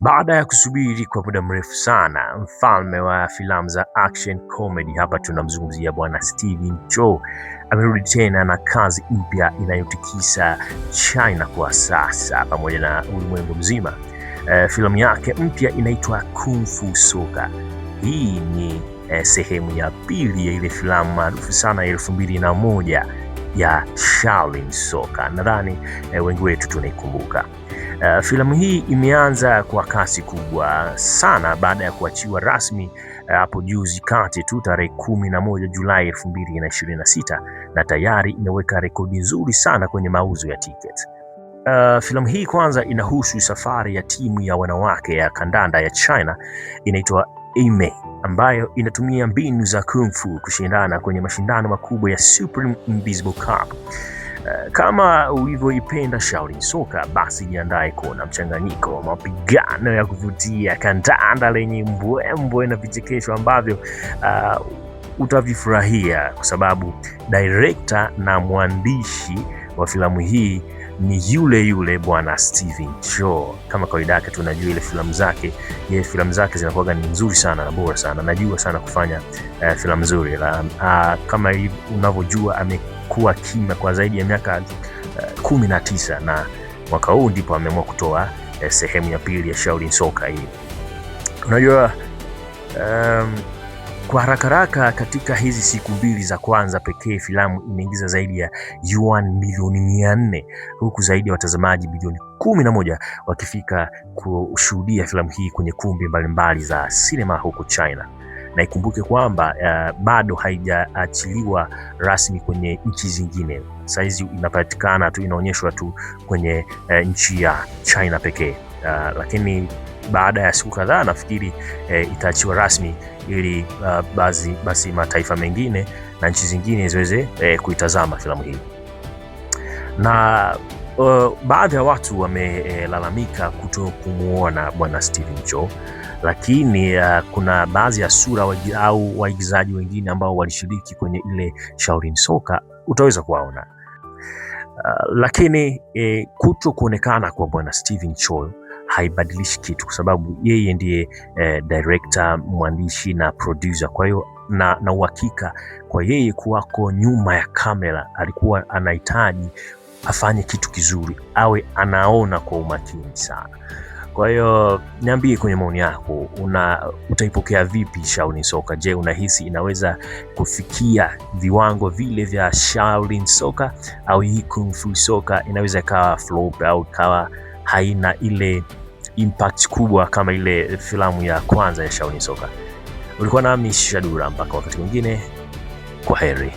Baada ya kusubiri kwa muda mrefu sana, mfalme wa filamu za action comedy, hapa tunamzungumzia bwana Stephen Chow, amerudi tena na kazi mpya inayotikisa China kwa sasa pamoja na ulimwengu mzima. Filamu yake mpya inaitwa Kung Fu Soka. Hii ni sehemu ya pili ya ile filamu maarufu sana ya 2001 ya Shaolin Soka. Nadhani wengi wetu tunaikumbuka. Filamu hii imeanza kwa kasi kubwa sana baada ya kuachiwa rasmi hapo juzi kati tu tarehe 11 Julai 2026, na tayari imeweka rekodi nzuri sana kwenye mauzo ya ticket. Filamu hii kwanza inahusu safari ya timu ya wanawake ya kandanda ya China inaitwa Aimee, ambayo inatumia mbinu za Kung Fu kushindana kwenye mashindano makubwa ya Supreme Invisible Cup. Kama ulivyoipenda Shaolin Soka, basi jiandae kuona mchanganyiko wa mapigano ya kuvutia, kandanda lenye mbwembwe na vichekesho ambavyo utavifurahia, kwa sababu director na mwandishi wa filamu hii ni yule yule bwana Stephen Chow. Kama kawaida yake tunajua ile filamu zake zinakuwa ni nzuri sana na bora sana. Najua sana kufanya filamu nzuri. Kama unavyojua amekuwa kimya kwa zaidi ya miaka 19 na mwaka huu ndipo ameamua kutoa sehemu ya pili ya Shaolin Soka hii. Unajua kwa haraka katika hizi siku mbili za kwanza pekee filamu imeingiza zaidi ya yuan milioni 400, huku zaidi ya watazamaji bilioni 11 wakifika kushuhudia filamu hii kwenye kumbi mbalimbali za sinema huko China. Na ikumbuke kwamba bado haijaachiliwa rasmi kwenye nchi zingine. Saizi inapatikana tu, inaonyeshwa tu kwenye nchi ya China pekee. Lakini baada ya siku kadhaa nafikiri itaachiwa rasmi ili basi mataifa mengine na nchi zingine ziweze kuitazama filamu hii. Na baadhi ya watu wamelalamika kuto kumuona bwana Stephen Chow, lakini kuna baadhi ya sura au waigizaji wengine ambao walishiriki kwenye ile Shaolin Soka utaweza kuwaona. Lakini kuto kuonekana kwa bwana Stephen Chow haibadilishi kitu, kwa sababu yeye ndiye director, mwandishi na producer. Kwa hiyo na uhakika kwa yeye kuwako nyuma ya kamera, alikuwa anahitaji afanye kitu kizuri, awe anaona kwa umakini sana. Kwa hiyo niambie kwenye maoni yako, utaipokea vipi Shaolin Soka? Je, unahisi inaweza kufikia viwango vile vya Shaolin Soka, au hii Kung Fu Soka inaweza ikawa flop au ikawa haina ile impact kubwa kama ile filamu ya kwanza ya Shaolin Soka? Ulikuwa nami Shadura, mpaka wakati mwingine, kwa heri.